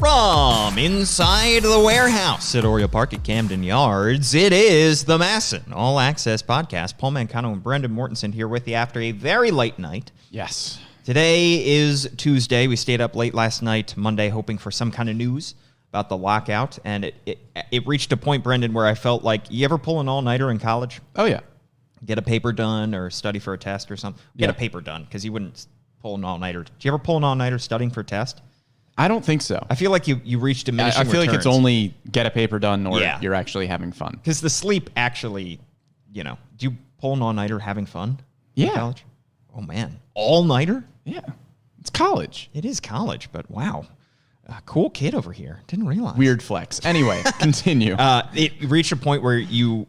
From inside the warehouse at Oriole Park at Camden Yards, it is the MASN All Access Podcast. Paul Mancano and Brendan Mortensen here with you after a very late night. Yes. Today is Tuesday. We stayed up late last night, Monday, hoping for some kind of news about the lockout. And it reached a point, Brendan, where I felt like, you ever pull an all-nighter in college? Oh, yeah. Get a paper done or study for a test or something? Get a paper done, because you wouldn't pull an all-nighter. Do you ever pull an all-nighter studying for a test? I don't think so. I feel like you reached diminishing I feel returns. like it's only get a paper done or you're actually having fun. Because the sleep actually, do you pull an all-nighter having fun in college? Oh, man. All-nighter? Yeah. It's college. It is college, but wow. Cool kid over here. Didn't realize. Weird flex. Anyway, continue. It reached a point where you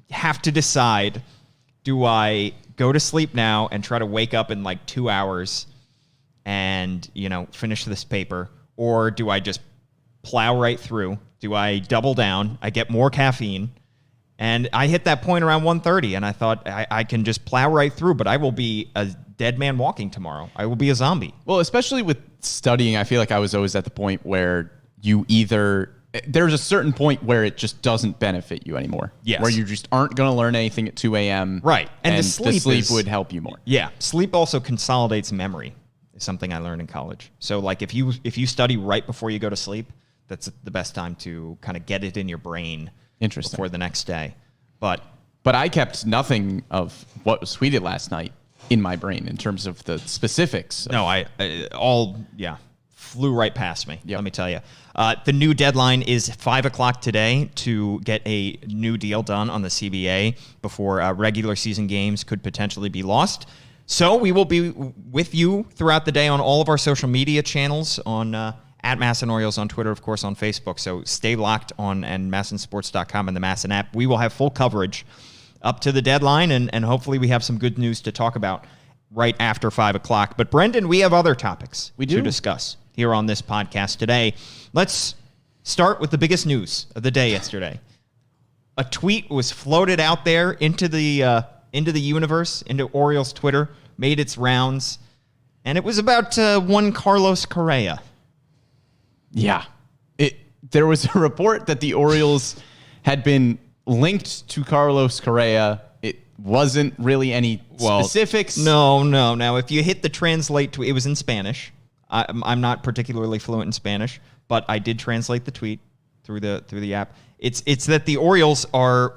have to decide, do I go to sleep now and try to wake up in like 2 hours and, finish this paper? Or do I just plow right through? Do I double down? I get more caffeine. And I hit that point around 1:30, and I thought I can just plow right through, but I will be a dead man walking tomorrow. I will be a zombie. Well, especially with studying, I feel like I was always at the point where there's a certain point where it just doesn't benefit you anymore. Yes. Where you just aren't going to learn anything at 2 a.m. Right. And the sleep would help you more. Yeah. Sleep also consolidates memory. Is something I learned in college. So like if you study right before you go to sleep, that's the best time to kind of get it in your brain before the next day. But I kept nothing of what was tweeted last night in my brain in terms of the specifics. No, I flew right past me. Let me tell you. The new deadline is 5 o'clock today to get a new deal done on the CBA before regular season games could potentially be lost. So we will be with you throughout the day on all of our social media channels, on at MASN Orioles on Twitter, of course, on Facebook. So stay locked on and MASNsports.com and the MASN app. We will have full coverage up to the deadline, and hopefully we have some good news to talk about right after 5 o'clock. But Brendan, we have other topics to discuss here on this podcast today. Let's start with the biggest news of the day yesterday. A tweet was floated out there into the universe, into Orioles Twitter, made its rounds, and it was about one Carlos Correa. Yeah. There was a report that the Orioles had been linked to Carlos Correa. It wasn't really any specifics. No. Now, if you hit the translate tweet, it was in Spanish. I'm not particularly fluent in Spanish, but I did translate the tweet through the app. It's that the Orioles are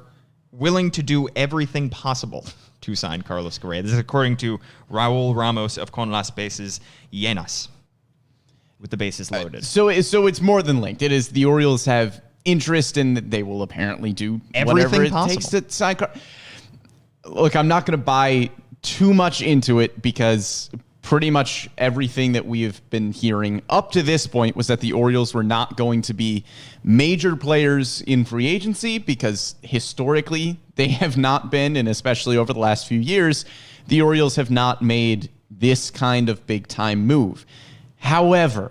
willing to do everything possible to sign Carlos Correa. This is according to Raul Ramos of Con las Bases Llenas, with the bases loaded. So it's more than linked. It is the Orioles have interest in that they will apparently do whatever it takes to sign Carlos. Look, I'm not going to buy too much into it because pretty much everything that we have been hearing up to this point was that the Orioles were not going to be major players in free agency because historically they have not been, and especially over the last few years, the Orioles have not made this kind of big-time move. However,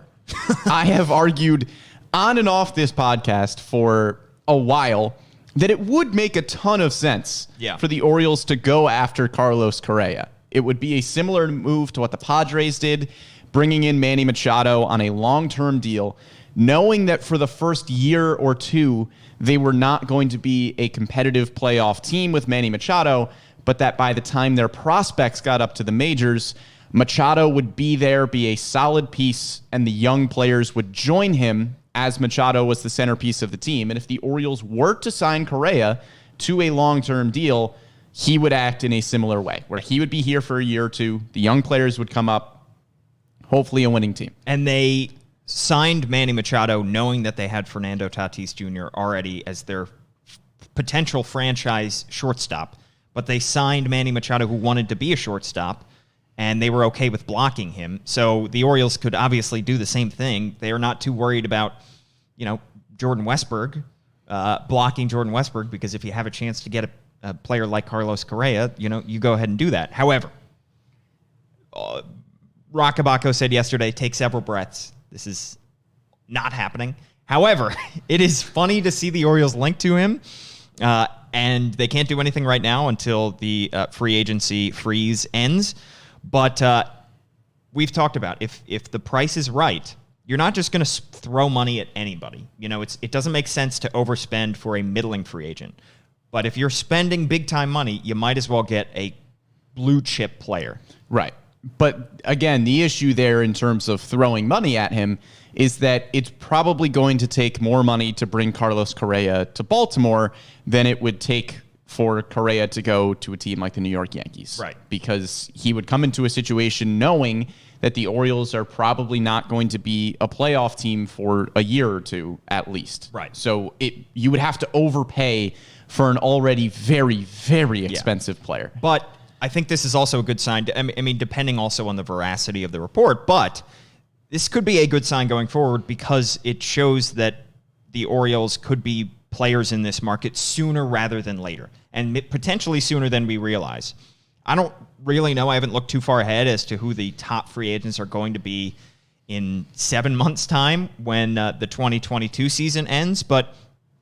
I have argued on and off this podcast for a while that it would make a ton of sense for the Orioles to go after Carlos Correa. It would be a similar move to what the Padres did, bringing in Manny Machado on a long-term deal, knowing that for the first year or two, they were not going to be a competitive playoff team with Manny Machado, but that by the time their prospects got up to the majors, Machado would be there, be a solid piece, and the young players would join him as Machado was the centerpiece of the team. And if the Orioles were to sign Correa to a long-term deal, he would act in a similar way, where he would be here for a year or two. The young players would come up, hopefully a winning team. And they signed Manny Machado knowing that they had Fernando Tatis Jr. already as their potential franchise shortstop. But they signed Manny Machado, who wanted to be a shortstop, and they were okay with blocking him. So the Orioles could obviously do the same thing. They are not too worried about, Jordan Westberg, blocking Jordan Westberg, because if you have a chance to get a player like Carlos Correa, you go ahead and do that. However, Rockabaco said yesterday, take several breaths. This is not happening. However, it is funny to see the Orioles linked to him, and they can't do anything right now until the free agency freeze ends. But we've talked about if the price is right, you're not just going to throw money at anybody. It doesn't make sense to overspend for a middling free agent. But if you're spending big-time money, you might as well get a blue-chip player. Right. But again, the issue there in terms of throwing money at him is that it's probably going to take more money to bring Carlos Correa to Baltimore than it would take for Correa to go to a team like the New York Yankees. Right. Because he would come into a situation knowing that the Orioles are probably not going to be a playoff team for a year or two at least. Right. So you would have to overpay for an already very, very expensive player. But I think this is also a good sign. I mean, depending also on the veracity of the report, but this could be a good sign going forward because it shows that the Orioles could be players in this market sooner rather than later, and potentially sooner than we realize. I don't really know. I haven't looked too far ahead as to who the top free agents are going to be in 7 months' time when the 2022 season ends, but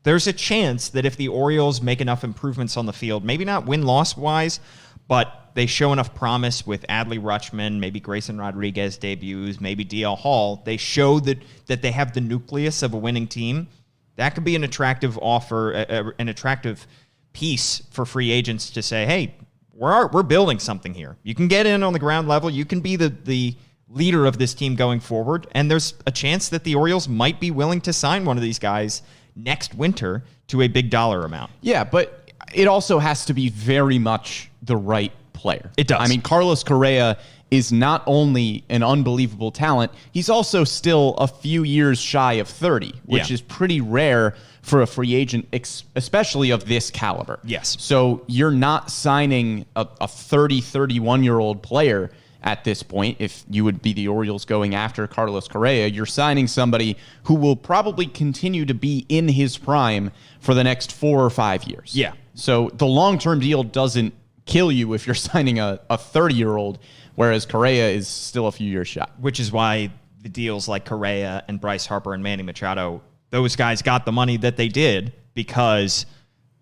there's a chance that if the Orioles make enough improvements on the field, maybe not win-loss-wise, but they show enough promise with Adley Rutschman, maybe Grayson Rodriguez debuts, maybe DL Hall. They show that they have the nucleus of a winning team. That could be an attractive offer, an attractive piece for free agents to say, hey, we're building something here. You can get in on the ground level. You can be the leader of this team going forward. And there's a chance that the Orioles might be willing to sign one of these guys next winter to a big dollar amount. Yeah, but it also has to be very much the right player. It does. I mean, Carlos Correa is not only an unbelievable talent, he's also still a few years shy of 30, which is pretty rare for a free agent, especially of this caliber. Yes. So you're not signing a 30, 31-year-old player at this point. If you would be the Orioles going after Carlos Correa, you're signing somebody who will probably continue to be in his prime for the next 4 or 5 years. Yeah. So the long-term deal doesn't kill you if you're signing a 30-year-old, whereas Correa is still a few years shy. Which is why the deals like Correa and Bryce Harper and Manny Machado, those guys got the money that they did because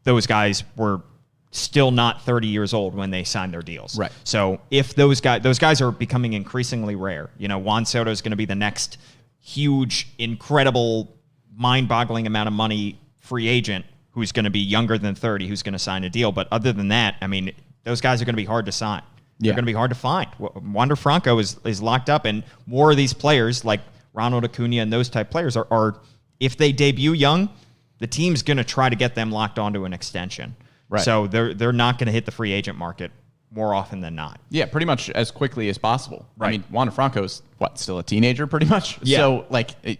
those guys were still not 30 years old when they signed their deals. Right. So if those guys are becoming increasingly rare. Juan Soto is going to be the next huge, incredible, mind-boggling amount of money free agent who's going to be younger than 30, who's going to sign a deal. But other than that, I mean, those guys are going to be hard to sign. They're going to be hard to find. Wander Franco is locked up, and more of these players like Ronald Acuna and those type players are if they debut young, the team's going to try to get them locked onto an extension. Right. So they're not going to hit the free agent market more often than not. Yeah, pretty much as quickly as possible. Right. I mean, Wander Franco's, still a teenager pretty much? Yeah. So,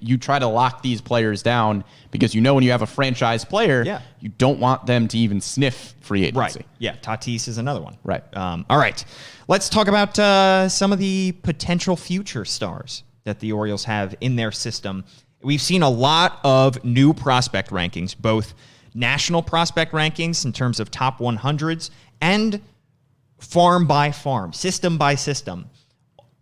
you try to lock these players down because when you have a franchise player, you don't want them to even sniff free agency. Right. Yeah, Tatis is another one. Right. All right. Let's talk about some of the potential future stars that the Orioles have in their system. We've seen a lot of new prospect rankings, both national prospect rankings in terms of top 100s and farm by farm, system by system.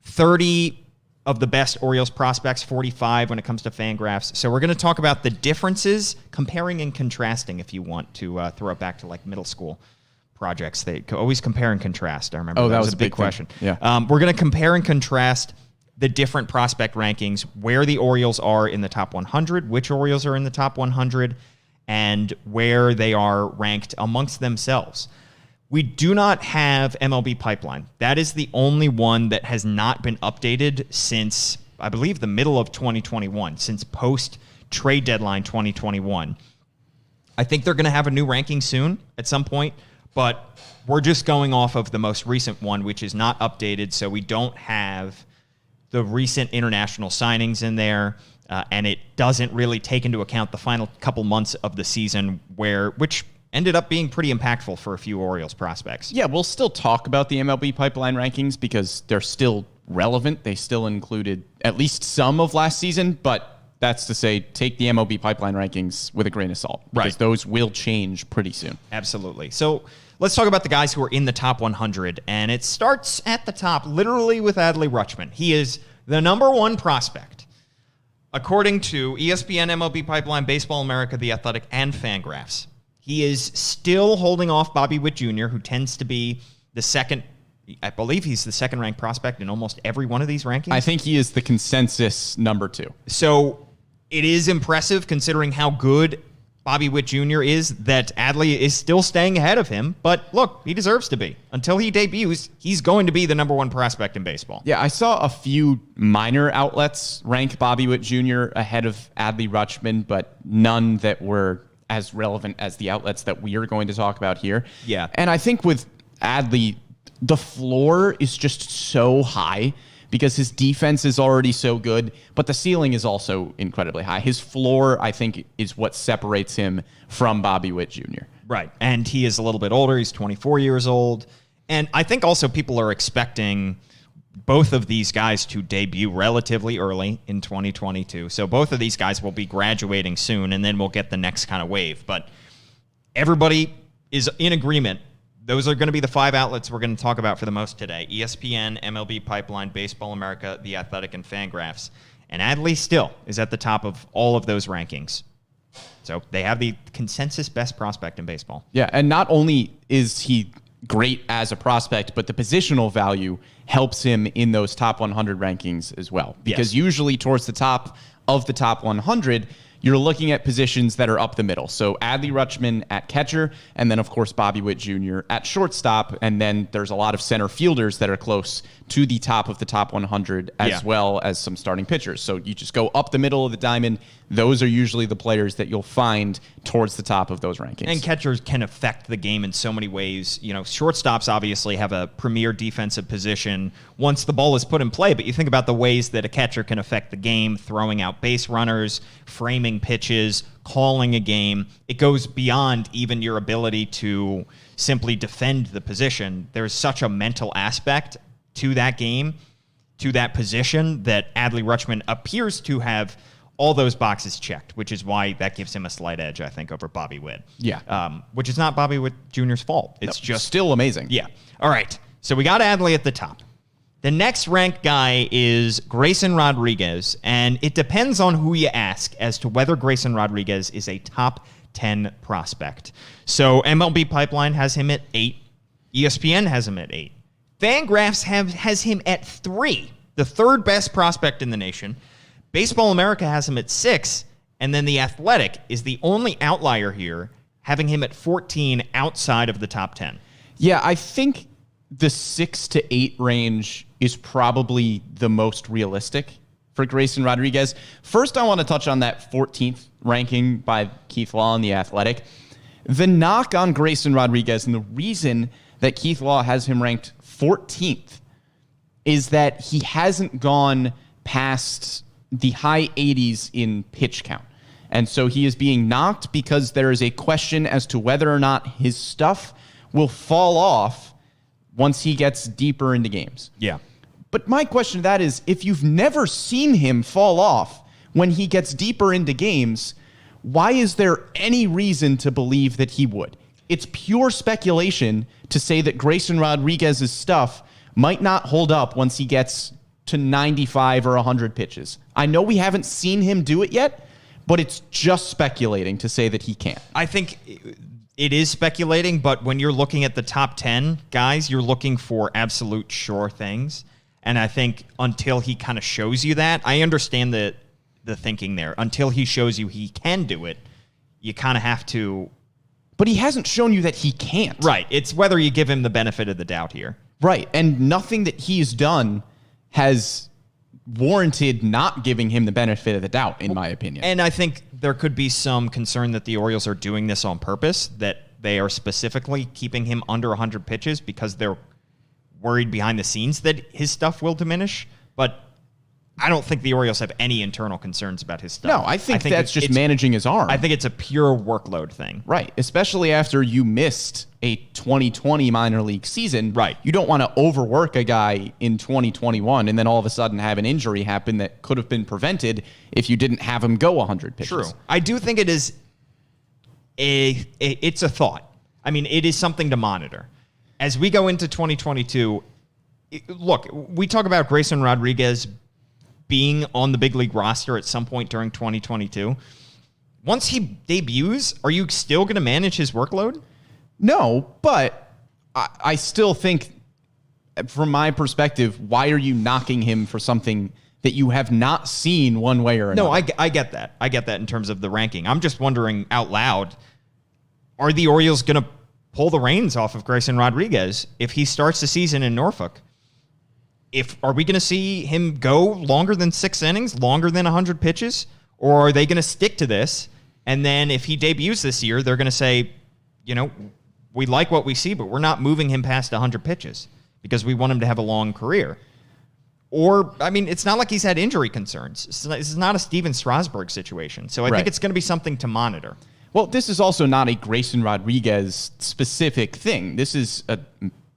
30 of the best Orioles prospects, 45 when it comes to Fangraphs. So we're going to talk about the differences, comparing and contrasting, if you want to throw it back to middle school projects. They always compare and contrast. I remember that was a big question. Yeah. We're going to compare and contrast the different prospect rankings, where the Orioles are in the top 100, which Orioles are in the top 100, and where they are ranked amongst themselves. We do not have MLB Pipeline. That is the only one that has not been updated since, I believe, the middle of 2021, since post-trade deadline 2021. I think they're going to have a new ranking soon at some point, but we're just going off of the most recent one, which is not updated, so we don't have the recent international signings in there, and it doesn't really take into account the final couple months of the season, which ended up being pretty impactful for a few Orioles prospects. Yeah, we'll still talk about the MLB Pipeline rankings because they're still relevant. They still included at least some of last season, but that's to say, take the MLB Pipeline rankings with a grain of salt, because those will change pretty soon. Absolutely. So let's talk about the guys who are in the top 100, and it starts at the top, literally with Adley Rutschman. He is the number one prospect, according to ESPN, MLB Pipeline, Baseball America, The Athletic, and Fangraphs. He is still holding off Bobby Witt Jr., who tends to be the second I believe he's the second-ranked prospect in almost every one of these rankings. I think he is the consensus number 2. So it is impressive considering how good Bobby Witt Jr. is that Adley is still staying ahead of him. But look, he deserves to be. Until he debuts, he's going to be the number 1 prospect in baseball. Yeah, I saw a few minor outlets rank Bobby Witt Jr. ahead of Adley Rutschman, but none that were as relevant as the outlets that we are going to talk about here. Yeah. And I think with Adley, the floor is just so high because his defense is already so good, but the ceiling is also incredibly high. His floor, I think, is what separates him from Bobby Witt Jr. Right. And he is a little bit older. He's 24 years old. And I think also people are expecting both of these guys to debut relatively early in 2022. So both of these guys will be graduating soon, and then we'll get the next kind of wave. But everybody is in agreement. Those are going to be the 5 outlets we're going to talk about for the most today. ESPN, MLB Pipeline, Baseball America, The Athletic, and Fangraphs. And Adley still is at the top of all of those rankings. So they have the consensus best prospect in baseball. Yeah, and not only is he great as a prospect, but the positional value helps him in those top 100 rankings as well. Because usually towards the top of the top 100, you're looking at positions that are up the middle. So Adley Rutschman at catcher, and then, of course, Bobby Witt Jr. at shortstop. And then there's a lot of center fielders that are close to the top of the top 100 as well as some starting pitchers. So you just go up the middle of the diamond. Those are usually the players that you'll find towards the top of those rankings. And catchers can affect the game in so many ways. You know, shortstops obviously have a premier defensive position once the ball is put in play, but you think about the ways that a catcher can affect the game, throwing out base runners, framing pitches, calling a game. It goes beyond even your ability to simply defend the position. There's such a mental aspect to that game, to that position, that Adley Rutschman appears to have all those boxes checked, which is why that gives him a slight edge, I think, over Bobby Witt. Yeah. Which is not Bobby Witt Jr.'s fault. It's just still amazing. Yeah. All right. So we got Adley at the top. The next ranked guy is Grayson Rodriguez, and it depends on who you ask as to whether Grayson Rodriguez is a top 10 prospect. So MLB Pipeline has him at 8. ESPN has him at 8. Fangraphs has him at 3, the 3rd best prospect in the nation. Baseball America has him at 6, and then The Athletic is the only outlier here, having him at 14 outside of the top 10. Yeah, I think the 6 to 8 range is probably the most realistic for Grayson Rodriguez. First, I want to touch on that 14th ranking by Keith Law in The Athletic. The knock on Grayson Rodriguez, and the reason that Keith Law has him ranked 14th, is that he hasn't gone past the high 80s in pitch count. And so he is being knocked because there is a question as to whether or not his stuff will fall off once he gets deeper into games. Yeah. But my question to that is, if you've never seen him fall off when he gets deeper into games, why is there any reason to believe that he would? It's pure speculation to say that Grayson Rodriguez's stuff might not hold up once he gets to 95 or 100 pitches. I know we haven't seen him do it yet, but it's just speculating to say that he can't. I think it is speculating, but when you're looking at the top 10 guys, you're looking for absolute sure things. And I think until he kind of shows you that, I understand the thinking there. Until he shows you he can do it, you kind of have to. But he hasn't shown you that he can't. Right. It's whether you give him the benefit of the doubt here. Right. And nothing that he's done has warranted not giving him the benefit of the doubt, in my opinion. And I think there could be some concern that the Orioles are doing this on purpose, that they are specifically keeping him under 100 pitches because they're worried behind the scenes that his stuff will diminish. But I don't think the Orioles have any internal concerns about his stuff. No, I think that's just managing his arm. I think it's a pure workload thing. Right, especially after you missed a 2020 minor league season. Right. You don't want to overwork a guy in 2021 and then all of a sudden have an injury happen that could have been prevented if you didn't have him go 100 pitches. True. I do think it is it's a thought. I mean, it is something to monitor. As we go into 2022, look, we talk about Grayson Rodriguez being on the big league roster at some point during 2022. Once he debuts, are you still going to manage his workload? No, but I still think from my perspective, why are you knocking him for something that you have not seen one way or another? No, I get that. I get that in terms of the ranking. I'm just wondering out loud, are the Orioles going to pull the reins off of Grayson Rodriguez if he starts the season in Norfolk? Are we going to see him go longer than 6 innings, longer than 100 pitches? Or are they going to stick to this? And then if he debuts this year, they're going to say, we like what we see, but we're not moving him past 100 pitches because we want him to have a long career. Or, it's not like he's had injury concerns. This is not a Steven Strasburg situation. So I think it's going to be something to monitor. Well, this is also not a Grayson Rodriguez specific thing. This is a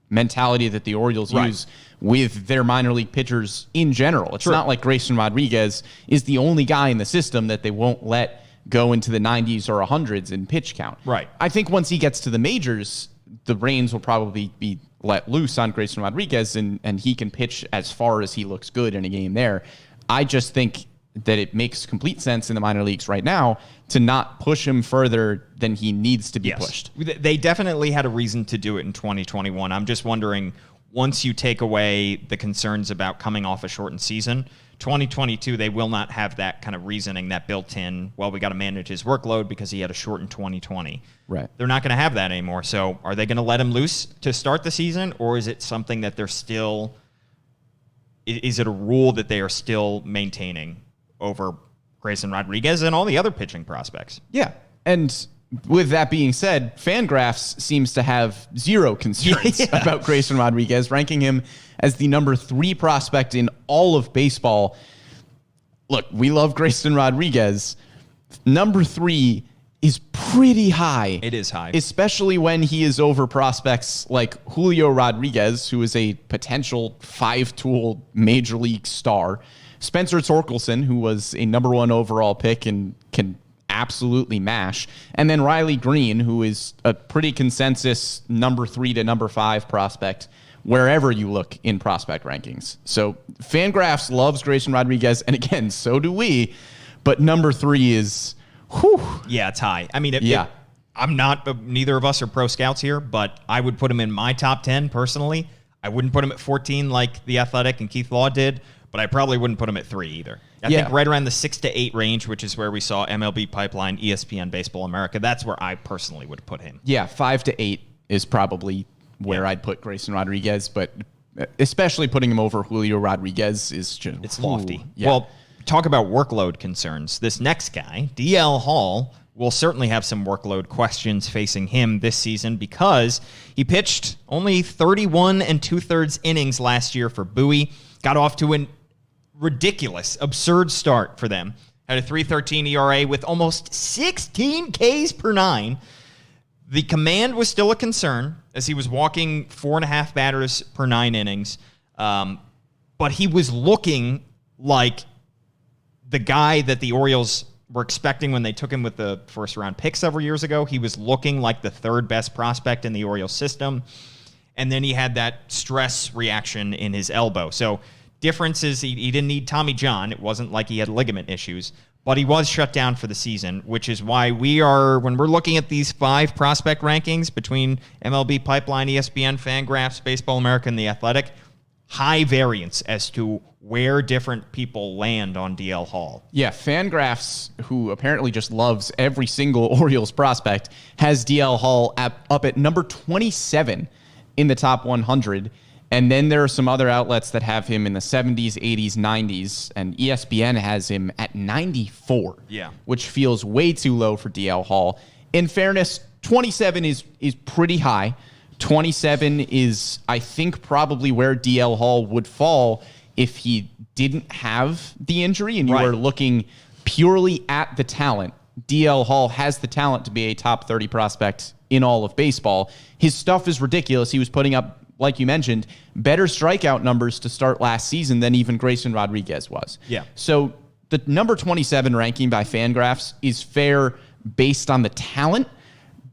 mentality that the Orioles use with their minor league pitchers in general. It's not like Grayson Rodriguez is the only guy in the system that they won't let go into the 90s or 100s in pitch count. Right. I think once he gets to the majors, the reins will probably be let loose on Grayson Rodriguez, and he can pitch as far as he looks good in a game there. I just think that it makes complete sense in the minor leagues right now to not push him further than he needs to be pushed. They definitely had a reason to do it in 2021. I'm just wondering, once you take away the concerns about coming off a shortened season, 2022, they will not have that kind of reasoning that built in, well, we got to manage his workload because he had a shortened 2020. Right. They're not going to have that anymore. So are they going to let him loose to start the season, or is it something that they're still, is it a rule that they are still maintaining over Grayson Rodriguez and all the other pitching prospects? Yeah. And with that being said, Fangraphs seems to have zero concerns about Grayson Rodriguez, ranking him as the number 3 prospect in all of baseball. Look, we love Grayson Rodriguez. Number 3 is pretty high. It is high. Especially when he is over prospects like Julio Rodriguez, who is a potential 5-tool major league star. Spencer Torkelson, who was a number 1 overall pick and can absolutely mash. And then Riley Green, who is a pretty consensus number 3 to number 5 prospect wherever you look in prospect rankings. So Fangraphs loves Grayson Rodriguez, and again, so do we. But number 3 is, whew. Yeah, it's high. I'm not, neither of us are pro scouts here, but I would put him in my top 10 personally. I wouldn't put him at 14 like The Athletic and Keith Law did, but I probably wouldn't put him at 3 either. I think right around the 6 to 8 range, which is where we saw MLB Pipeline, ESPN, Baseball America. That's where I personally would put him. Yeah, 5 to 8 is probably where I'd put Grayson Rodriguez, but especially putting him over Julio Rodriguez is just... It's lofty. Yeah. Well, talk about workload concerns. This next guy, DL Hall, will certainly have some workload questions facing him this season because he pitched only 31 2/3 innings last year for Bowie. Got off to an ridiculous, absurd start for them. Had a 3.13 ERA with almost 16 Ks per 9. The command was still a concern as he was walking 4.5 batters per 9 innings. But he was looking like the guy that the Orioles were expecting when they took him with the first-round pick several years ago. He was looking like the 3rd best prospect in the Orioles system. And then he had that stress reaction in his elbow. So difference is he didn't need Tommy John. It wasn't like he had ligament issues, but he was shut down for the season, which is why when we're looking at these 5 prospect rankings between MLB Pipeline, ESPN, Fangraphs, Baseball America, and The Athletic, high variance as to where different people land on DL Hall. Yeah, Fangraphs, who apparently just loves every single Orioles prospect, has DL Hall up at number 27 in the top 100. And then there are some other outlets that have him in the 70s, 80s, 90s, and ESPN has him at 94, which feels way too low for DL Hall. In fairness, 27 is pretty high. 27 is, I think, probably where DL Hall would fall if he didn't have the injury and you were looking purely at the talent. DL Hall has the talent to be a top 30 prospect in all of baseball. His stuff is ridiculous. He was putting up, like you mentioned, better strikeout numbers to start last season than even Grayson Rodriguez was. Yeah. So the number 27 ranking by Fangraphs is fair based on the talent,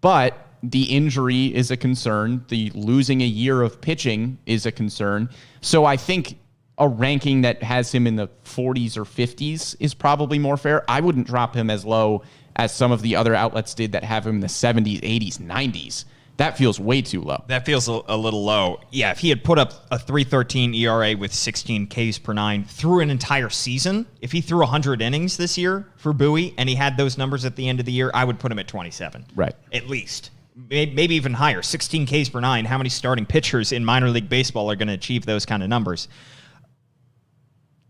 but the injury is a concern. The losing a year of pitching is a concern. So I think a ranking that has him in the 40s or 50s is probably more fair. I wouldn't drop him as low as some of the other outlets did that have him in the 70s, 80s, 90s That feels way too low. That feels a little low. Yeah, if he had put up a 3.13 ERA with 16 Ks per 9 through an entire season, if he threw 100 innings this year for Bowie and he had those numbers at the end of the year, I would put him at 27. Right. At least. Maybe even higher. 16 Ks per 9. How many starting pitchers in minor league baseball are going to achieve those kind of numbers?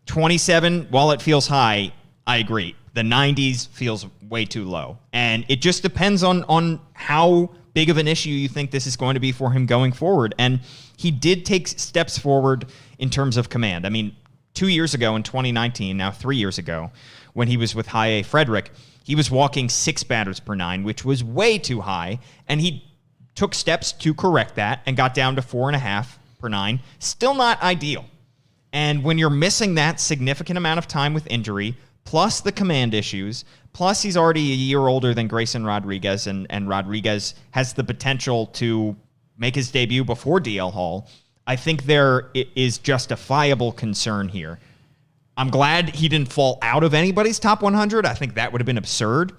27, while it feels high, I agree. The 90s feels way too low. And it just depends on how big of an issue you think this is going to be for him going forward. And he did take steps forward in terms of command. I mean, 2 years ago in 2019, now 3 years ago, when he was with High A Frederick, he was walking 6 batters per 9, which was way too high. And he took steps to correct that and got down to 4.5 per 9. Still not ideal. And when you're missing that significant amount of time with injury, plus the command issues, plus he's already a year older than Grayson Rodriguez, and Rodriguez has the potential to make his debut before DL Hall, I think there is justifiable concern here. I'm glad he didn't fall out of anybody's top 100. I think that would have been absurd.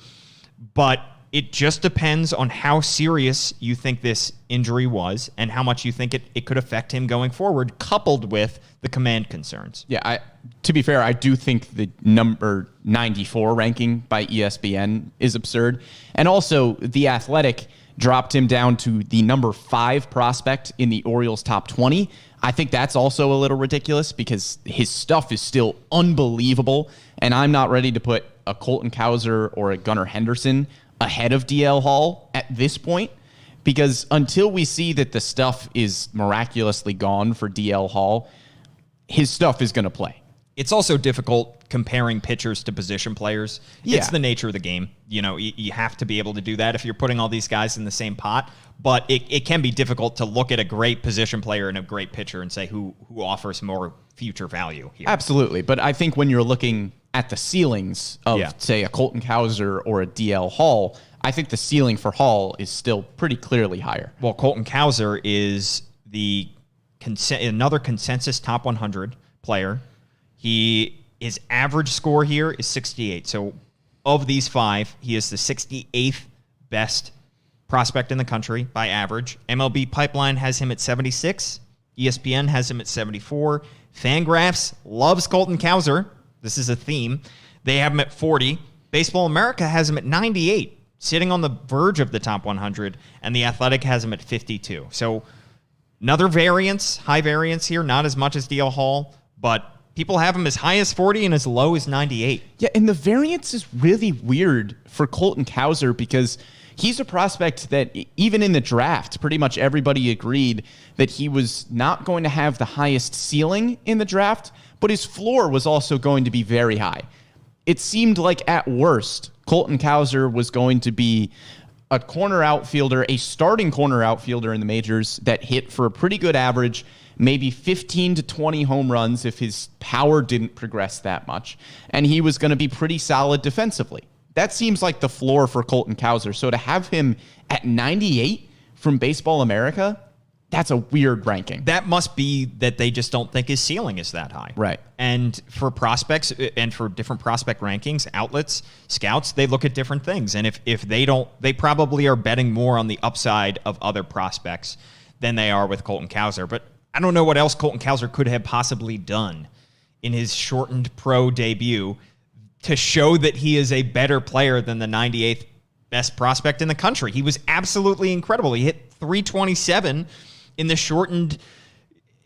But it just depends on how serious you think this injury was and how much you think it could affect him going forward, coupled with the command concerns. Yeah, to be fair, I do think the number 94 ranking by ESPN is absurd. And also, The Athletic dropped him down to the number 5 prospect in the Orioles top 20. I think that's also a little ridiculous because his stuff is still unbelievable. And I'm not ready to put a Colton Cowser or a Gunnar Henderson ahead of DL Hall at this point, because until we see that the stuff is miraculously gone for DL Hall, his stuff is going to play. It's also difficult comparing pitchers to position players. Yeah. It's the nature of the game. You know, you have to be able to do that if you're putting all these guys in the same pot. But it can be difficult to look at a great position player and a great pitcher and say who offers more future value here. Absolutely. But I think when you're looking at the ceilings of, say, a Colton Cowser or a DL Hall, I think the ceiling for Hall is still pretty clearly higher. Well, Colton Cowser is another consensus top 100 player. His average score here is 68. So of these 5, he is the 68th best prospect in the country by average. MLB Pipeline has him at 76. ESPN has him at 74. Fangraphs loves Colton Cowser. This is a theme. They have him at 40. Baseball America has him at 98, sitting on the verge of the top 100, and The Athletic has him at 52. So another variance, high variance here, not as much as DL Hall, but people have him as high as 40 and as low as 98. Yeah, and the variance is really weird for Colton Cowser because he's a prospect that even in the draft, pretty much everybody agreed that he was not going to have the highest ceiling in the draft, but his floor was also going to be very high. It seemed like at worst, Colton Cowser was going to be a corner outfielder, a starting corner outfielder in the majors that hit for a pretty good average, maybe 15 to 20 home runs if his power didn't progress that much, and he was going to be pretty solid defensively. That seems like the floor for Colton Cowser. So to have him at 98 from Baseball America, that's a weird ranking. That must be that they just don't think his ceiling is that high. Right. And for prospects and for different prospect rankings, outlets, scouts, they look at different things. And if they don't, they probably are betting more on the upside of other prospects than they are with Colton Cowser. But I don't know what else Colton Cowser could have possibly done in his shortened pro debut to show that he is a better player than the 98th best prospect in the country. He was absolutely incredible. He hit 327 in the shortened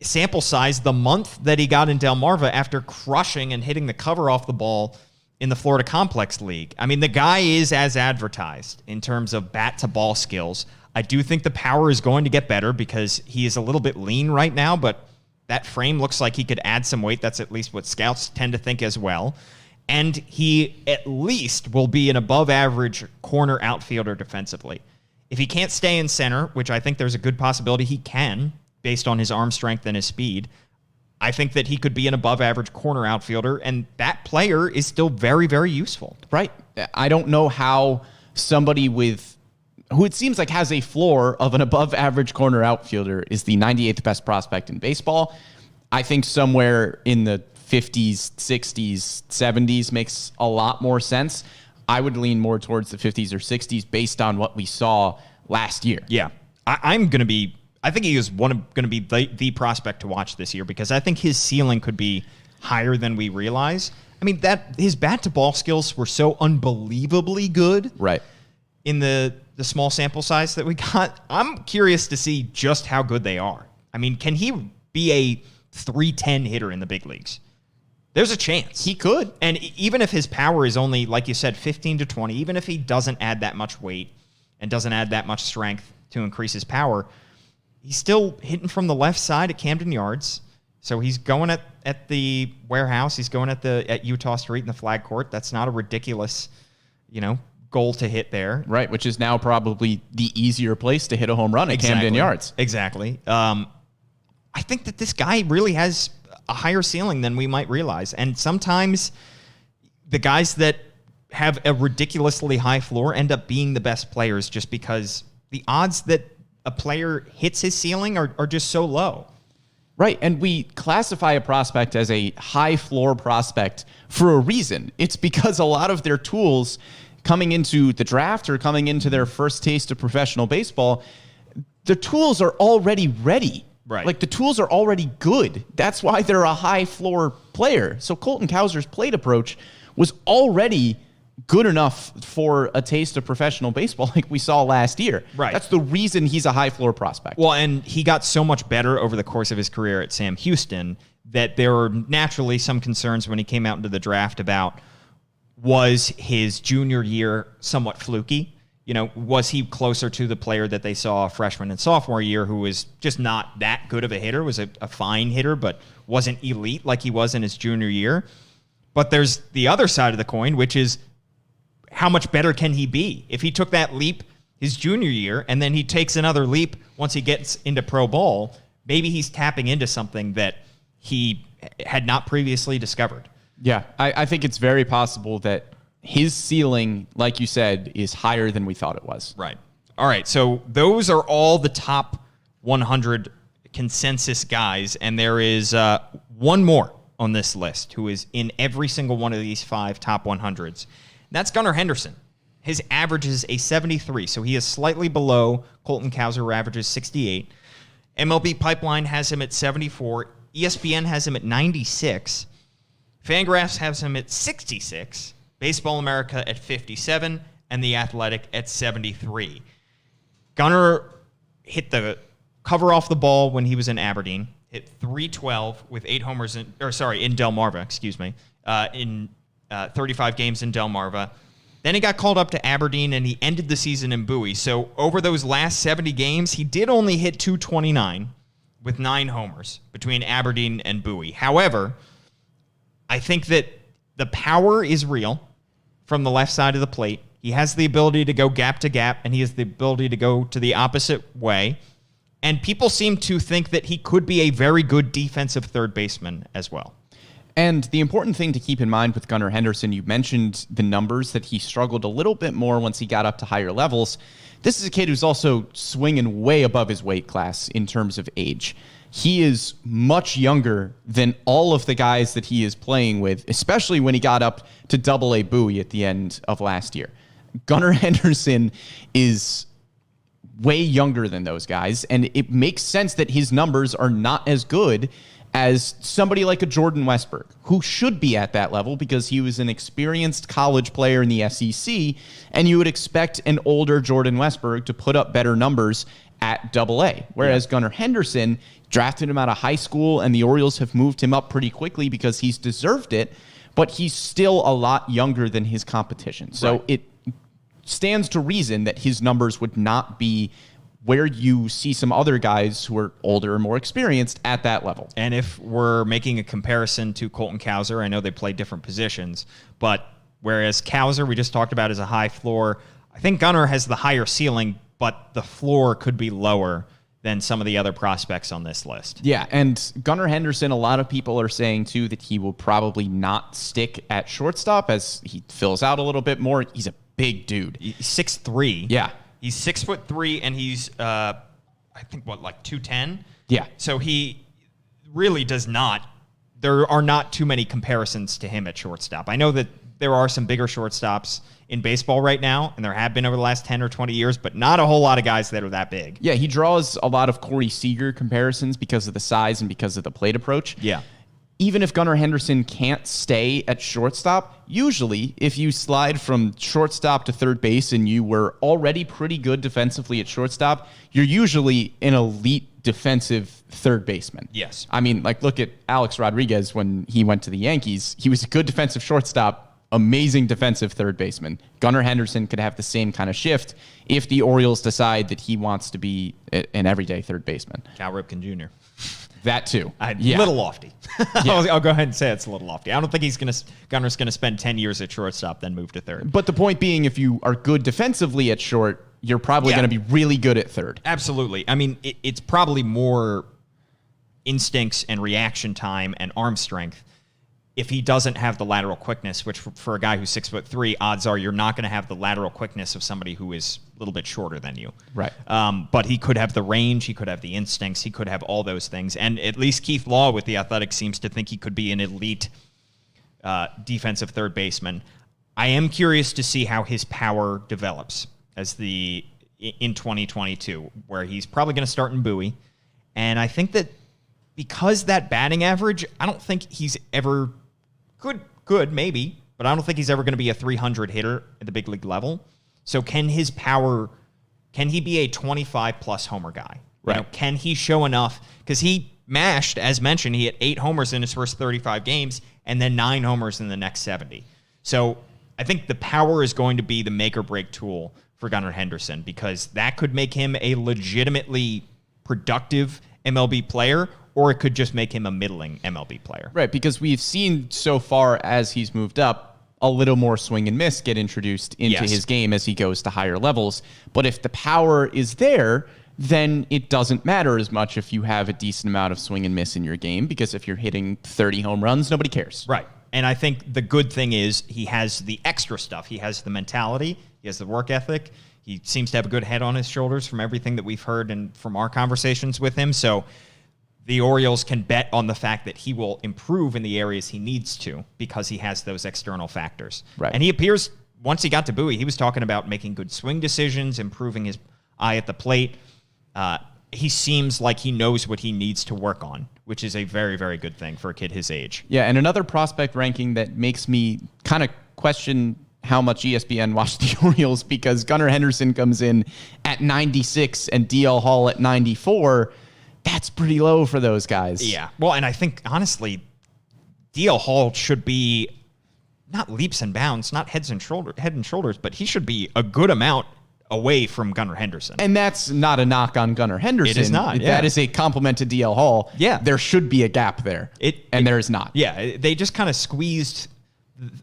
sample size the month that he got in Delmarva after crushing and hitting the cover off the ball in the Florida Complex League. I mean, the guy is as advertised in terms of bat-to-ball skills. I do think the power is going to get better because he is a little bit lean right now, but that frame looks like he could add some weight. That's at least what scouts tend to think as well. And he at least will be an above-average corner outfielder defensively. If he can't stay in center, which I think there's a good possibility he can, based on his arm strength and his speed, I think that he could be an above-average corner outfielder, and that player is still very, very useful. Right. I don't know how somebody who it seems like has a floor of an above-average corner outfielder is the 98th best prospect in baseball. I think somewhere in the 50s, 60s, 70s makes a lot more sense. I would lean more towards the 50s or 60s based on what we saw last year. Yeah, I think he is going to be the prospect to watch this year because I think his ceiling could be higher than we realize. I mean, that his bat to ball skills were so unbelievably good. Right. In the small sample size that we got. I'm curious to see just how good they are. I mean, can he be a 310 hitter in the big leagues? There's a chance. He could. And even if his power is only, like you said, 15 to 20, even if he doesn't add that much weight and doesn't add that much strength to increase his power, he's still hitting from the left side at Camden Yards. So he's going at the warehouse. He's going at Utah Street in the flag court. That's not a ridiculous, goal to hit there. Right, which is now probably the easier place to hit a home run at Camden Yards. Exactly. I think that this guy really has a higher ceiling than we might realize. And sometimes the guys that have a ridiculously high floor end up being the best players just because the odds that a player hits his ceiling are just so low. Right, and we classify a prospect as a high floor prospect for a reason. It's because a lot of their tools coming into the draft or coming into their first taste of professional baseball, the tools are already ready. Right. Like the tools are already good. That's why they're a high floor player. So Colton Cowser's plate approach was already good enough for a taste of professional baseball like we saw last year. Right. That's the reason he's a high floor prospect. Well, and he got so much better over the course of his career at Sam Houston that there were naturally some concerns when he came out into the draft about, was his junior year somewhat fluky? Was he closer to the player that they saw freshman and sophomore year who was just not that good of a hitter, was a fine hitter, but wasn't elite like he was in his junior year? But there's the other side of the coin, which is how much better can he be? If he took that leap his junior year and then he takes another leap once he gets into pro ball, maybe he's tapping into something that he had not previously discovered. Yeah, I think it's very possible that his ceiling, like you said, is higher than we thought it was. Right. All right, so those are all the top 100 consensus guys, and there is one more on this list who is in every single one of these 5 top 100s. That's Gunnar Henderson. His average is a 73, so he is slightly below Colton Cowser, who averages 68. MLB Pipeline has him at 74. ESPN has him at 96. Fangraphs has him at 66. Baseball America at 57. And The Athletic at 73. Gunnar hit the cover off the ball when he was in Aberdeen. Hit .312 with 8 homers in Delmarva, in 35 games in Delmarva. Then he got called up to Aberdeen, and he ended the season in Bowie. So over those last 70 games, he did only hit .229 with 9 homers between Aberdeen and Bowie. However, I think that the power is real from the left side of the plate. He has the ability to go gap to gap, and he has the ability to go to the opposite way. And people seem to think that he could be a very good defensive third baseman as well. And the important thing to keep in mind with Gunnar Henderson, you mentioned the numbers, that he struggled a little bit more once he got up to higher levels. This is a kid who's also swinging way above his weight class in terms of age. He is much younger than all of the guys that he is playing with, especially when he got up to AA Bowie at the end of last year. Gunnar Henderson is way younger than those guys, and it makes sense that his numbers are not as good as somebody like a Jordan WESTBROOK, who should be at that level because he was an experienced college player in the SEC, and you would expect an older Jordan WESTBROOK to put up better numbers at AA. Whereas Gunnar Henderson, drafted him out of high school, and the Orioles have moved him up pretty quickly because he's deserved it, but he's still a lot younger than his competition. So it stands to reason that his numbers would not be where you see some other guys who are older and more experienced at that level. And if we're making a comparison to Colton Cowser, I know they play different positions, but whereas Cowser, we just talked about, is a high floor, I think Gunnar has the higher ceiling, but the floor could be lower than some of the other prospects on this list. Yeah, and Gunnar Henderson, a lot of people are saying, too, that he will probably not stick at shortstop as he fills out a little bit more. He's a big dude. He's 6'3". Yeah. He's 6'3", and he's, I think, 210? Yeah. So he really does not, there are not too many comparisons to him at shortstop. I know that there are some bigger shortstops in baseball right now, and there have been over the last 10 or 20 years, but not a whole lot of guys that are that big. Yeah, he draws a lot of Corey Seager comparisons because of the size and because of the plate approach. Yeah. Even if Gunnar Henderson can't stay at shortstop, usually if you slide from shortstop to third base and you were already pretty good defensively at shortstop, you're usually an elite defensive third baseman. Yes. I mean, like, look at Alex Rodriguez when he went to the Yankees. He was a good defensive shortstop, amazing defensive third baseman. Gunnar Henderson could have the same kind of shift if the Orioles decide that he wants to be an everyday third baseman. Cal Ripken Jr. That too. A little lofty. Yeah. I'll go ahead and say it's a little lofty. I don't think Gunner's going to spend 10 years at shortstop, then move to third. But the point being, if you are good defensively at short, you're probably going to be really good at third. Absolutely. I mean, it's probably more instincts and reaction time and arm strength. If he doesn't have the lateral quickness, which for a guy who's 6'3", odds are you're not going to have the lateral quickness of somebody who is a little bit shorter than you. Right. But he could have the range, he could have the instincts, he could have all those things. And at least Keith Law with the Athletics seems to think he could be an elite defensive third baseman. I am curious to see how his power develops in 2022, where he's probably going to start in Bowie. And I think that because that batting average, I don't think he's ever good maybe, but I don't think he's ever going to be a 300 hitter at the big league level. So can he be a 25-plus homer guy? Right. You know, can he show enough? Because he mashed, as mentioned, he had 8 homers in his first 35 games and then 9 homers in the next 70. So I think the power is going to be the make or break tool for Gunnar Henderson, because that could make him a legitimately productive MLB player, or it could just make him a middling MLB player. Right, because we've seen so far as he's moved up, a little more swing and miss get introduced into his game as he goes to higher levels. But if the power is there, then it doesn't matter as much if you have a decent amount of swing and miss in your game, because if you're hitting 30 home runs, nobody cares. Right. And I think the good thing is he has the extra stuff. He has the mentality. He has the work ethic. He seems to have a good head on his shoulders from everything that we've heard and from our conversations with him. So the Orioles can bet on the fact that he will improve in the areas he needs to because he has those external factors. Right. And he appears, once he got to Bowie, he was talking about making good swing decisions, improving his eye at the plate. He seems like he knows what he needs to work on, which is a very, very good thing for a kid his age. Yeah, and another prospect ranking that makes me kind of question how much ESPN watched the Orioles, because Gunnar Henderson comes in at 96 and DL Hall at 94. That's pretty low for those guys. Yeah. Well, and I think, honestly, DL Hall should be not leaps and bounds, not head and shoulders, but he should be a good amount away from Gunnar Henderson. And that's not a knock on Gunnar Henderson. It is not. Yeah. That is a compliment to DL Hall. Yeah. There should be a gap there. There is not. Yeah. They just kind of squeezed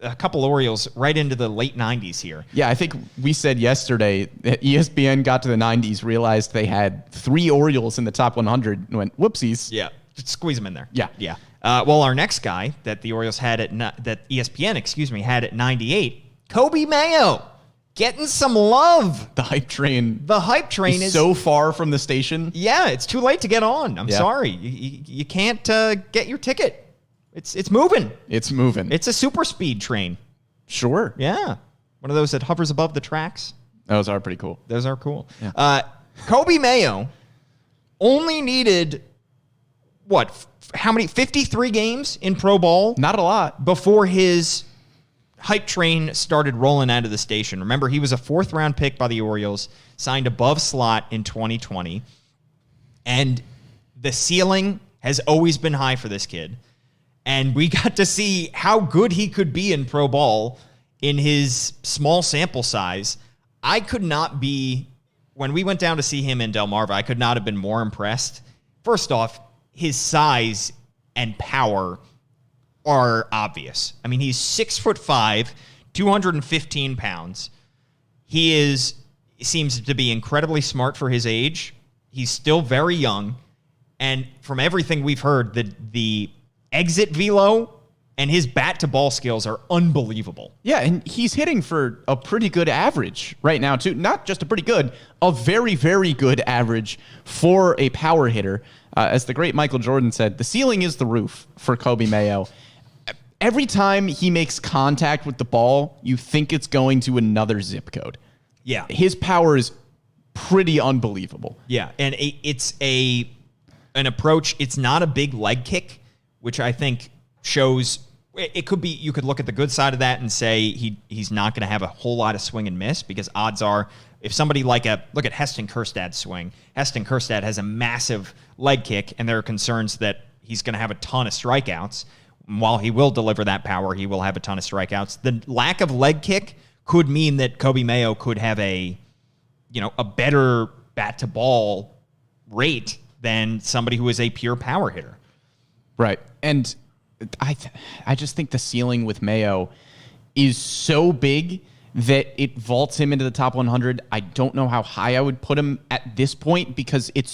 a couple Orioles right into the late 90s here. Yeah, I think we said yesterday that ESPN got to the 90s, realized they had 3 Orioles in the top 100, and went, whoopsies. Yeah, just squeeze them in there. Yeah. Yeah. Well, our next guy that the Orioles had that ESPN, had at 98, Kobe Mayo, getting some love. The hype train. The hype train is so far from the station. Yeah, it's too late to get on. I'm sorry. You can't get your ticket. It's moving. It's moving. It's a super speed train. Sure. Yeah. One of those that hovers above the tracks. Those are pretty cool. Those are cool. Yeah. Kobe Mayo only needed, how many? 53 games in pro ball? Not a lot. Before his hype train started rolling out of the station. Remember, he was a 4th-round pick by the Orioles, signed above slot in 2020. And the ceiling has always been high for this kid. And we got to see how good he could be in pro ball in his small sample size. When we went down to see him in Delmarva, I could not have been more impressed. First off, his size and power are obvious. I mean, he's 6'5", 215 pounds. He seems to be incredibly smart for his age. He's still very young. And from everything we've heard, the exit velo and his bat-to-ball skills are unbelievable. Yeah, and he's hitting for a pretty good average right now, too. Not just a pretty good, a very, very good average for a power hitter. As the great Michael Jordan said, the ceiling is the roof for Kobe Mayo. every time he makes contact with the ball, you think it's going to another zip code. Yeah. His power is pretty unbelievable. Yeah, and it's an approach. It's not a big leg kick, which I think shows it could be. You could look at the good side of that and say he's not going to have a whole lot of swing and miss, because odds are if somebody look at Heston Kjerstad's swing. Heston Kjerstad has a massive leg kick, and there are concerns that he's going to have a ton of strikeouts. While he will deliver that power, he will have a ton of strikeouts. The lack of leg kick could mean that Coby Mayo could have a better bat to ball rate than somebody who is a pure power hitter. Right. And I just think the ceiling with Mayo is so big that it vaults him into the top 100. I don't know how high I would put him at this point, because it's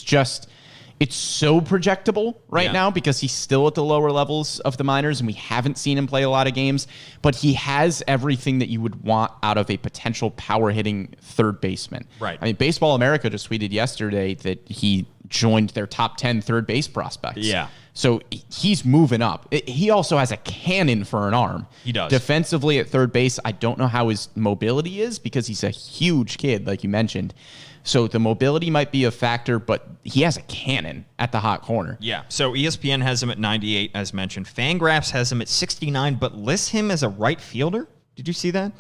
so projectable now, because he's still at the lower levels of the minors and we haven't seen him play a lot of games, but he has everything that you would want out of a potential power hitting third baseman. Right. I mean, Baseball America just tweeted yesterday that he joined their top 10 third base prospects. Yeah. So he's moving up. He also has a cannon for an arm. He does. Defensively at third base, I don't know how his mobility is, because he's a huge kid, like you mentioned. So the mobility might be a factor, but he has a cannon at the hot corner. Yeah. So ESPN has him at 98, as mentioned. Fangraphs has him at 69, but lists him as a right fielder. Did you see that?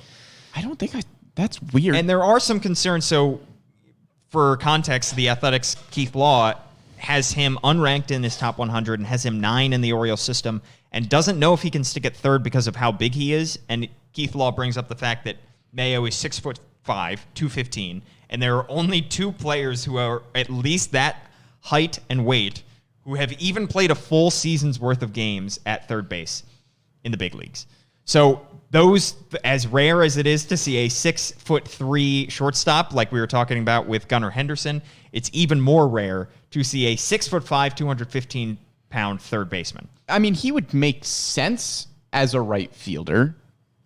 I don't think that's weird. And there are some concerns. So for context, the Athletics' Keith Law has him unranked in his top 100 and has him 9 in the Orioles system, and doesn't know if he can stick at third because of how big he is. And Keith Law brings up the fact that Mayo is 6'5", 215, and there are only 2 players who are at least that height and weight who have even played a full season's worth of games at third base in the big leagues. So those, as rare as it is to see a 6'3" shortstop, like we were talking about with Gunnar Henderson, it's even more rare to see a 6'5", 215-pound third baseman. I mean, he would make sense as a right fielder,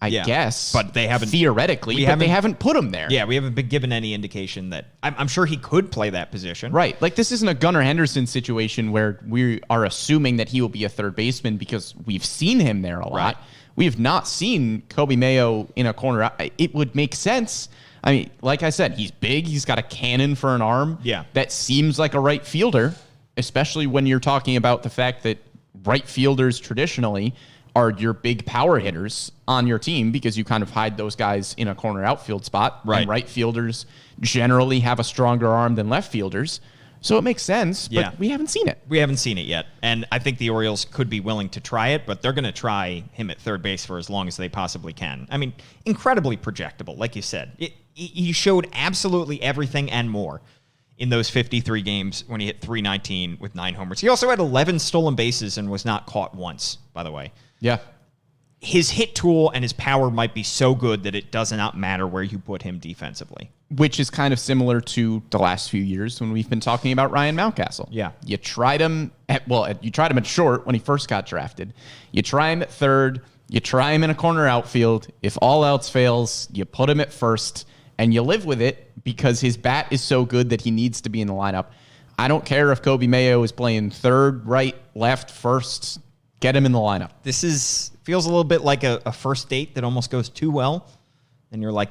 I guess, but they haven't theoretically. They haven't put him there. Yeah, we haven't been given any indication that. I'm sure he could play that position. Right. Like, this isn't a Gunnar Henderson situation where we are assuming that he will be a third baseman because we've seen him there a lot. Right. We have not seen Coby Mayo in a corner. It would make sense. I mean, like I said, he's big. He's got a cannon for an arm. Yeah. That seems like a right fielder, especially when you're talking about the fact that right fielders traditionally are your big power hitters on your team, because you kind of hide those guys in a corner outfield spot. Right. And right fielders generally have a stronger arm than left fielders. So it makes sense, but we haven't seen it. We haven't seen it yet. And I think the Orioles could be willing to try it, but they're going to try him at third base for as long as they possibly can. I mean, incredibly projectable, like you said. He showed absolutely everything and more in those 53 games when he hit .319 with 9 homers. He also had 11 stolen bases and was not caught once, by the way. Yeah. His hit tool and his power might be so good that it does not matter where you put him defensively. Which is kind of similar to the last few years when we've been talking about Ryan Mountcastle. Yeah. You tried him at short when he first got drafted. You try him at third. You try him in a corner outfield. If all else fails, you put him at first, and you live with it because his bat is so good that he needs to be in the lineup. I don't care if Coby Mayo is playing third, right, left, first. Get him in the lineup. This feels a little bit like a first date that almost goes too well, and you're like,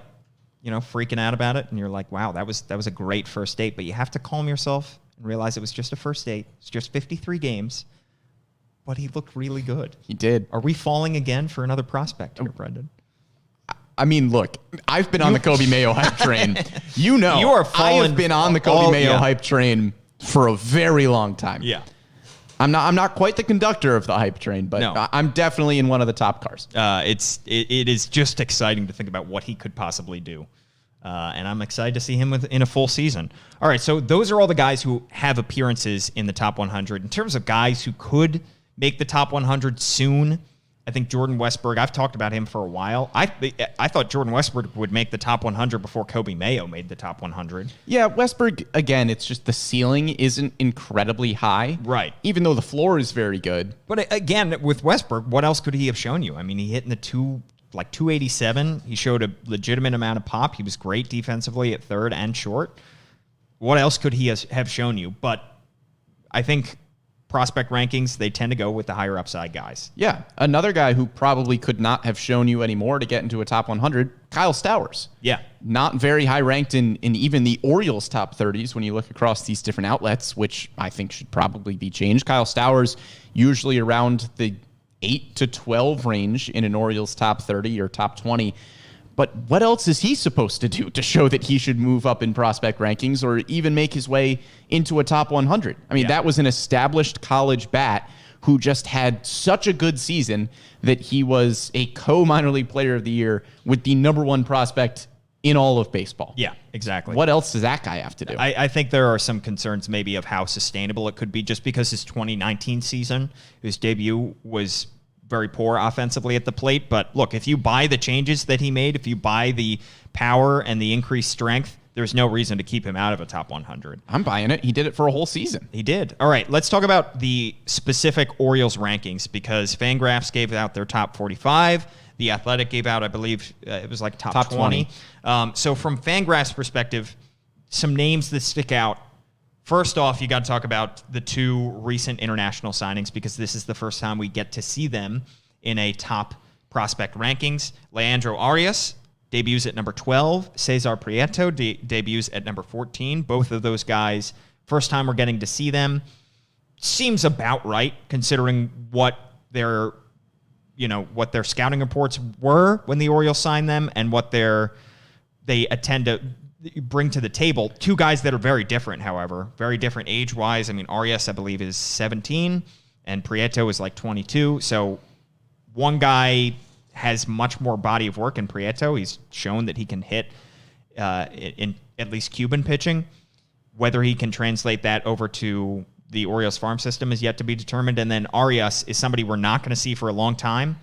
freaking out about it, and you're like, wow, that was a great first date, but you have to calm yourself and realize it was just a first date. It's just 53 games, but he looked really good. He did. Are we falling again for another prospect here, Brendan? I mean, look, I've been on the Coby Mayo hype train. You are falling. I have been on the Coby Mayo hype train for a very long time. Yeah. I'm not quite the conductor of the hype train, but no. I'm definitely in one of the top cars. It is just exciting to think about what he could possibly do. And I'm excited to see him in a full season. All right, so those are all the guys who have appearances in the top 100. In terms of guys who could make the top 100 soon, I think Jordan Westburg, I've talked about him for a while. I thought Jordan Westburg would make the top 100 before Coby Mayo made the top 100. Yeah, Westburg, again, it's just the ceiling isn't incredibly high. Right. Even though the floor is very good. But again, with Westburg, what else could he have shown you? I mean, he hit in the 287. He showed a legitimate amount of pop. He was great defensively at third and short. What else could he have shown you? But I think prospect rankings, they tend to go with the higher upside guys. Yeah. Another guy who probably could not have shown you any more to get into a top 100, Kyle Stowers. Yeah. Not very high ranked in even the Orioles top 30s when you look across these different outlets, which I think should probably be changed. Kyle Stowers usually around the 8 to 12 range in an Orioles top 30 or top 20. But what else is he supposed to do to show that he should move up in prospect rankings or even make his way into a top 100? I mean, that was an established college bat who just had such a good season that he was a co-minor league player of the year with the #1 prospect in all of baseball. Yeah, exactly. What else does that guy have to do? I think there are some concerns maybe of how sustainable it could be just because his 2019 season, his debut was very poor offensively at the plate. But look, if you buy the changes that he made, if you buy the power and the increased strength, there's no reason to keep him out of a top 100. I'm buying it. He did it for a whole season. He did. All right, let's talk about the specific Orioles rankings because Fangraphs gave out their top 45. The Athletic gave out, I believe, it was like top 20. So from Fangraphs' perspective, some names that stick out. First off, you got to talk about the 2 recent international signings because this is the first time we get to see them in a top prospect rankings. Leandro Arias debuts at number 12. Cesar Prieto debuts at number 14. Both of those guys, first time we're getting to see them. Seems about right considering what their scouting reports were when the Orioles signed them and what they attend to bring to the table. 2 guys that are very different, however, very different age-wise. I mean, Arias, I believe, is 17, and Prieto is like 22. So one guy has much more body of work in Prieto. He's shown that he can hit in at least Cuban pitching. Whether he can translate that over to the Orioles farm system is yet to be determined. And then Arias is somebody we're not going to see for a long time,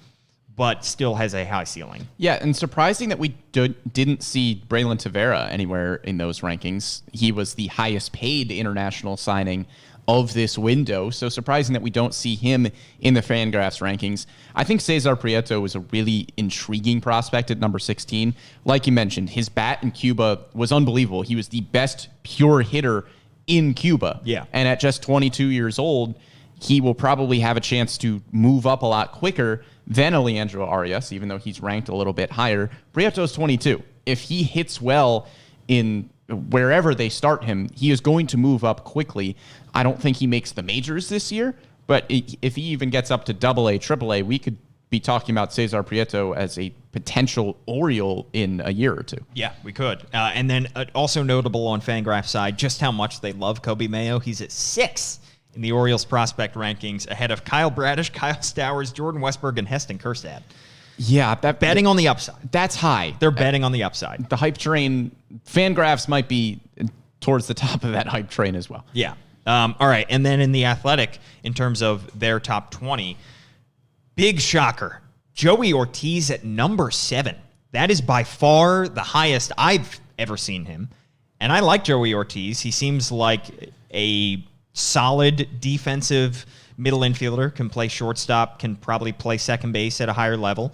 but still has a high ceiling. Yeah, and surprising that we didn't see Braylon Tavera anywhere in those rankings. He was the highest paid international signing of this window, so surprising that we don't see him in the Fangraphs rankings. I think Cesar Prieto was a really intriguing prospect at number 16. Like you mentioned, his bat in Cuba was unbelievable. He was the best pure hitter in Cuba. Yeah. And at just 22 years old, he will probably have a chance to move up a lot quicker than a Leandro Arias, even though he's ranked a little bit higher. Prieto's 22. If he hits well in wherever they start him, he is going to move up quickly. I don't think he makes the majors this year, but if he even gets up to AA, AAA, we could be talking about Cesar Prieto as a potential Oriole in a year or 2. Yeah, we could. And then also notable on Fangraphs' side, just how much they love Kobe Mayo. He's at 6 in the Orioles prospect rankings, ahead of Kyle Bradish, Kyle Stowers, Jordan Westberg, and Heston Kjerstad. Yeah, betting on the upside. That's high. They're betting on the upside. The hype train, Fangraphs might be towards the top of that hype train as well. Yeah. All right, and then in the Athletic, in terms of their top 20, big shocker, Joey Ortiz at number 7. That is by far the highest I've ever seen him. And I like Joey Ortiz. He seems like a solid defensive middle infielder, can play shortstop, can probably play second base at a higher level.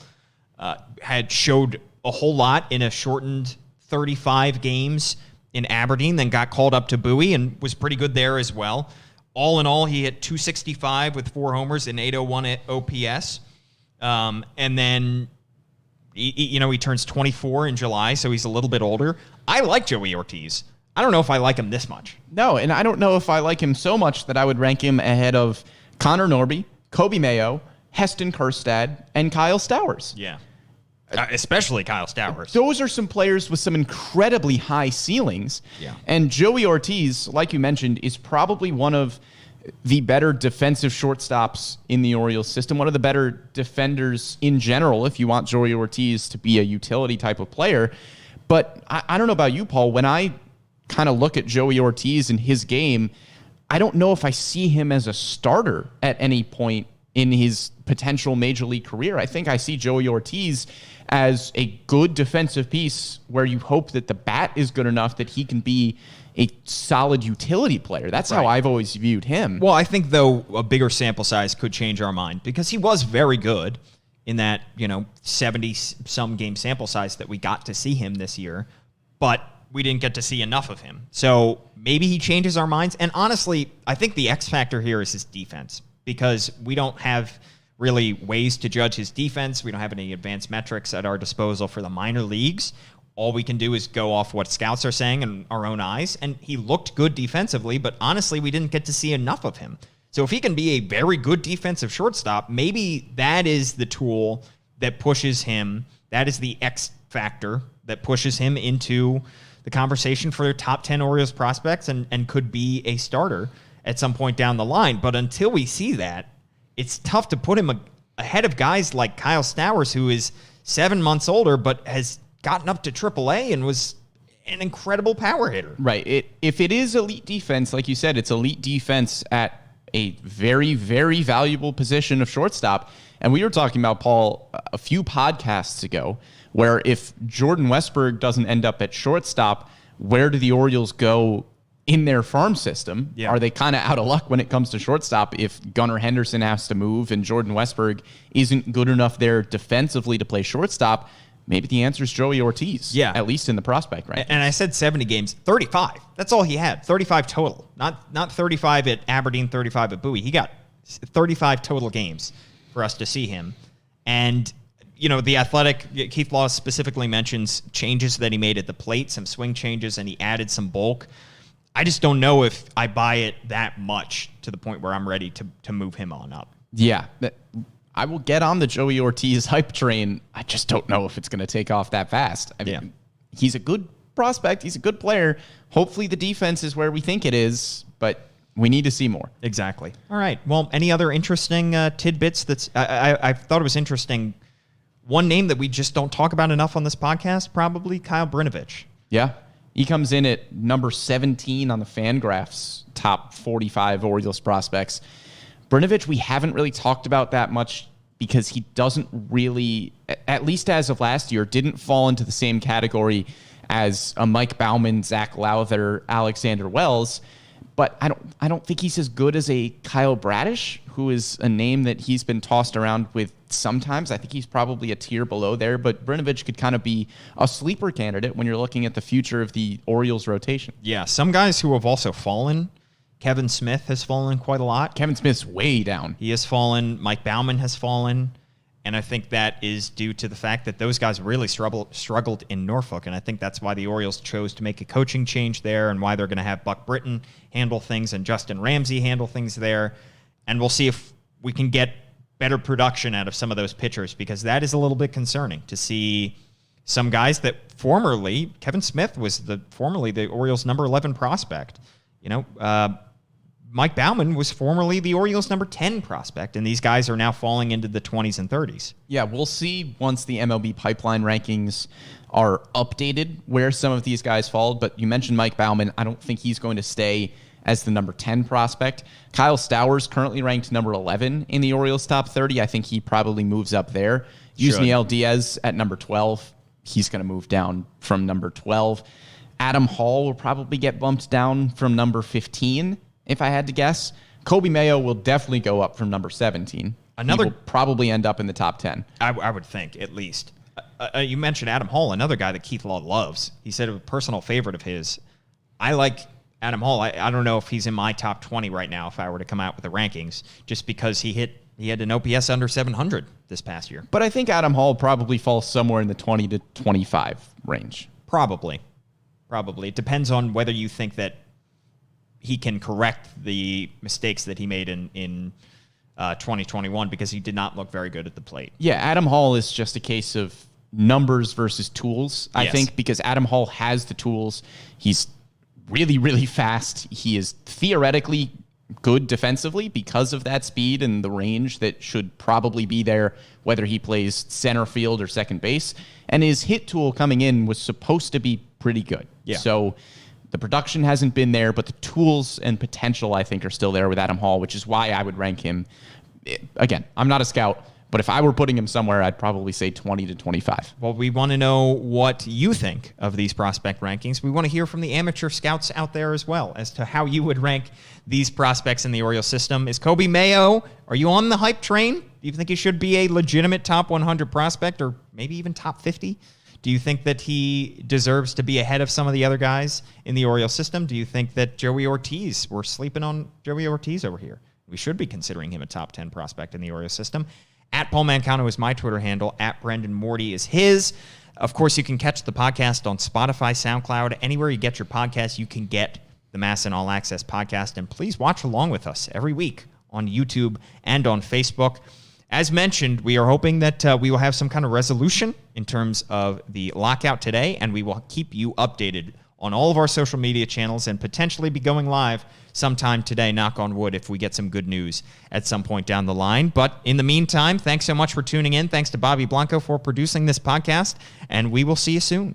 Had showed a whole lot in a shortened 35 games in Aberdeen, then got called up to Bowie and was pretty good there as well. All in all, he hit .265 with 4 homers and .801 at OPS. And then, he turns 24 in July, so he's a little bit older. I like Joey Ortiz. I don't know if I like him this much. No, and I don't know if I like him so much that I would rank him ahead of Connor Norby, Kobe Mayo, Heston Kjerstad, and Kyle Stowers. Yeah. Especially Kyle Stowers. Those are some players with some incredibly high ceilings. Yeah. And Joey Ortiz, like you mentioned, is probably one of the better defensive shortstops in the Orioles system, one of the better defenders in general, if you want Joey Ortiz to be a utility type of player. But I don't know about you, Paul. When I kind of look at Joey Ortiz and his game, I don't know if I see him as a starter at any point in his potential major league career. I think I see Joey Ortiz as a good defensive piece where you hope that the bat is good enough that he can be a solid utility player. That's how I've always viewed him. Well, I think, though, a bigger sample size could change our mind because he was very good in that, 70-some game sample size that we got to see him this year. But we didn't get to see enough of him. So maybe he changes our minds. And honestly, I think the X factor here is his defense, because we don't have really ways to judge his defense. We don't have any advanced metrics at our disposal for the minor leagues. All we can do is go off what scouts are saying and our own eyes. And he looked good defensively, but honestly, we didn't get to see enough of him. So if he can be a very good defensive shortstop, maybe that is the tool that pushes him. That is the X factor that pushes him into the conversation for their top 10 Orioles prospects and could be a starter at some point down the line. But until we see that, it's tough to put him ahead of guys like Kyle Stowers, who is 7 months older, but has gotten up to AAA and was an incredible power hitter. Right. If it is elite defense, like you said, it's elite defense at a very, very valuable position of shortstop. And we were talking about, Paul, a few podcasts ago, where if Jordan Westberg doesn't end up at shortstop, where do the Orioles go in their farm system? Yeah. Are they kind of out of luck when it comes to shortstop if Gunnar Henderson has to move and Jordan Westberg isn't good enough there defensively to play shortstop? Maybe the answer is Joey Ortiz, at least in the prospect, right? And I said 70 games, 35. That's all he had, 35 total. Not 35 at Aberdeen, 35 at Bowie. He got 35 total games for us to see him. And, you know, the Athletic, Keith Law specifically mentions changes that he made at the plate, some swing changes, and he added some bulk. I just don't know if I buy it that much to the point where I'm ready to move him on up. Yeah, I will get on the Joey Ortiz hype train. I just don't know if it's going to take off that fast. I mean, he's a good prospect. He's a good player. Hopefully the defense is where we think it is, but we need to see more. Exactly. All right. Well, any other interesting tidbits? I thought it was interesting. One name that we just don't talk about enough on this podcast, probably Kyle Brenovich. Yeah. He comes in at number 17 on the Fangraphs top 45 Orioles prospects. Brenovich, we haven't really talked about that much because he doesn't really, at least as of last year, didn't fall into the same category as a Mike Baumann, Zach Lowther, Alexander Wells. But I don't think he's as good as a Kyle Bradish, who is a name that he's been tossed around with sometimes. I think he's probably a tier below there, but Brenovich could kind of be a sleeper candidate when you're looking at the future of the Orioles rotation. Yeah, some guys who have also fallen. Kevin Smith has fallen quite a lot. Kevin Smith's way down. He has fallen. Mike Baumann has fallen. And I think that is due to the fact that those guys really struggled in Norfolk. And I think that's why the Orioles chose to make a coaching change there and why they're going to have Buck Britton handle things and Justin Ramsey handle things there. And we'll see if we can get better production out of some of those pitchers, because that is a little bit concerning to see some guys that formerly, Kevin Smith was formerly the Orioles' number 11 prospect. You know, Mike Baumann was formerly the Orioles' number 10 prospect, and these guys are now falling into the 20s and 30s. Yeah, we'll see once the MLB pipeline rankings are updated where some of these guys fall. But you mentioned Mike Baumann. I don't think he's going to stay as the number 10 prospect. Kyle Stowers currently ranked number 11 in the Orioles' top 30. I think he probably moves up there. Yusniel Diaz at number 12. He's going to move down from number 12. Adam Hall will probably get bumped down from number 15, if I had to guess. Kobe Mayo will definitely go up from number 17. He will probably end up in the top 10. I would think, at least. You mentioned Adam Hall, another guy that Keith Law loves. He said a personal favorite of his. I like Adam Hall. I don't know if he's in my top 20 right now if I were to come out with the rankings, just because he had an OPS under 700 this past year. But I think Adam Hall probably falls somewhere in the 20 to 25 range. Probably. It depends on whether you think that he can correct the mistakes that he made in 2021, because he did not look very good at the plate. Yeah, Adam Hall is just a case of numbers versus tools, I think, because Adam Hall has the tools. He's really, really fast. He is theoretically good defensively because of that speed and the range that should probably be there, whether he plays center field or second base. And his hit tool coming in was supposed to be pretty good. Yeah. So the production hasn't been there, but the tools and potential, I think, are still there with Adam Hall, which is why I would rank him. Again, I'm not a scout, but if I were putting him somewhere, I'd probably say 20 to 25. Well, we want to know what you think of these prospect rankings. We want to hear from the amateur scouts out there as well as to how you would rank these prospects in the Orioles system. Is Kobe Mayo, are you on the hype train? Do you think he should be a legitimate top 100 prospect or maybe even top 50? Do you think that he deserves to be ahead of some of the other guys in the Orioles system? Do you think that we're sleeping on Joey Ortiz over here? We should be considering him a top 10 prospect in the Orioles system. At Paul Mancano is my Twitter handle. At Brendan Morty is his. Of course, you can catch the podcast on Spotify, SoundCloud, anywhere you get your podcasts. You can get the MASN All Access Podcast. And please watch along with us every week on YouTube and on Facebook. As mentioned, we are hoping that we will have some kind of resolution in terms of the lockout today, and we will keep you updated on all of our social media channels and potentially be going live sometime today, knock on wood, if we get some good news at some point down the line. But in the meantime, thanks so much for tuning in. Thanks to Bobby Blanco for producing this podcast, and we will see you soon.